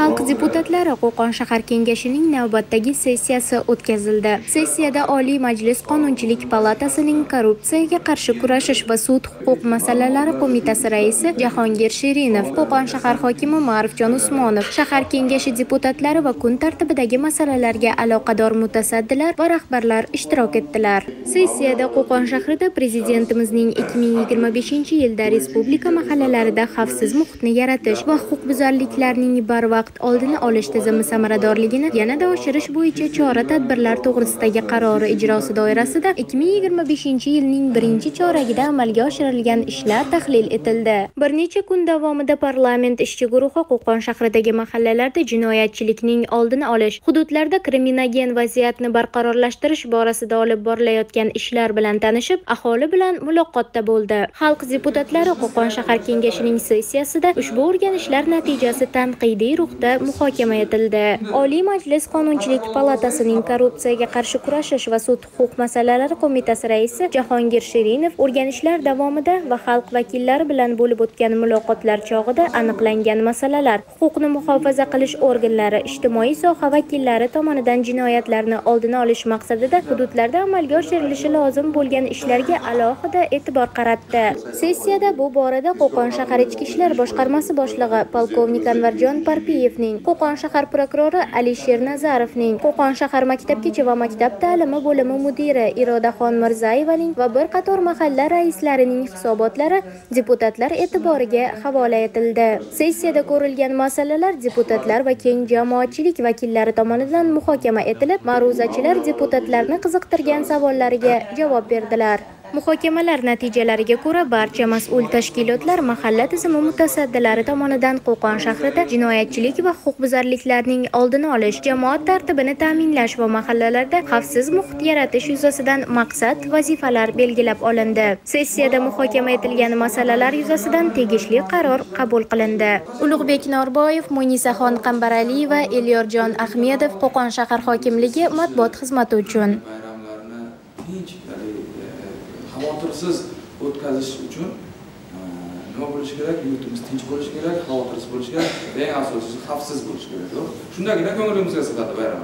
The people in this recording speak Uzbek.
Xalq deputatlari Qo'qon shahar kengashining navbatdagi sessiyasi o'tkazildi. Sessiyada Oliy Majlis Qonunchilik palatasining korrupsiyaga qarshi kurashish va sud huquq masalalari qo'mitasi raisi Jahongir Shirinov, Qo'qon shahar hokimi Ma'rifjon Usmonov, shahar kengashi deputatlari va kun tartibidagi masalalarga aloqador mutasaddilar va rahbarlar ishtirok etdilar. Sessiyada Qo'qon shahrida Prezidentimizning 2025-yilda respublika mahallalarida xavfsiz muhitni yaratish va huquqbuzarliklarning barvaqt oldini olish tizimi samaradorligini yanada oshirish bo'yicha chora-tadbirlar to'g'risidagi qarori ijrosi doirasida 2025-yilning birinchi choragida amalga oshirilgan ishlar tahlil etildi. Bir necha kun davomida parlament ishchi guruhi Qo'qon shahridagi mahallalarda jinoyatchilikning oldini olish, hududlarda kriminogen vaziyatni barqarorlashtirish borasida olib borilayotgan ishlar bilan tanishib, aholi bilan muloqotda bo'ldi. Xalq deputatlari Qo'qon shahar kengashining sessiyasida ushbu o'rganishlar natijasi tanqidiy ruhda muhokama etildi. Oliy Majlis Qonunchilik palatasining korrupsiyaga qarshi kurashish va sud huquq masalalari qo'mitasi raisi Jahongir Shirinov o'rganishlar davomida va xalq vakillari bilan bo'lib o'tgan muloqotlar chog'ida aniqlangan masalalar, huquqni muhofaza qilish organlari, ijtimoiy soha vakillari tomonidan jinoyatlarni oldini olish maqsadida hududlarda amalga oshirilishi lozim bo'lgan ishlarga alohida e'tibor qaratdi. Sessiyada bu borada Qo'qon shahar ichki ishlar boshqarmasi boshlig'i polkovnik Anvarjon Parpiyevning, Qo'qon shahar prokurori Alisher Nazarovning, Qo'qon shahar maktabgacha va maktab ta'limi bo'limi mudiri Irodaxon Mirzayevaning va bir qator mahalla raislarining hisobotlari deputatlar e'tiboriga havola etildi. Sessiyada ko'rilgan masalalar deputatlar va keng jamoatchilik vakillari tomonidan muhokama etilib, ma'ruzachilar deputatlarni qiziqtirgan savollariga javob berdilar. Muhokamalar natijalariga ko'ra barcha mas'ul tashkilotlar mahalla tizimi mutasaddilari tomonidan Qo'qon shahrida jinoyatchilik va huquqbuzarliklarning oldini olish, jamoat tartibini ta'minlash va mahallalarda xavfsiz muhit yaratish yuzasidan maqsad, vazifalar belgilab olindi. Sessiyada muhokama etilgan masalalar yuzasidan tegishli qaror qabul qilindi. Ulug'bek Norboyev, Munisaxon Qambaraliyeva, Elyorjon Ahmedov Qo'qon shahar hokimligi matbuot xizmati uchun xavotirsiz o'tkazish uchun nima bo'lishi kerak? Yurtimiz tinch bo'lishi kerak, xavotirsiz bo'lishi kerak va eng asosiysi xavfsiz bo'lishi kerak. Shundagina ko'nglimizga sig'adi bayram.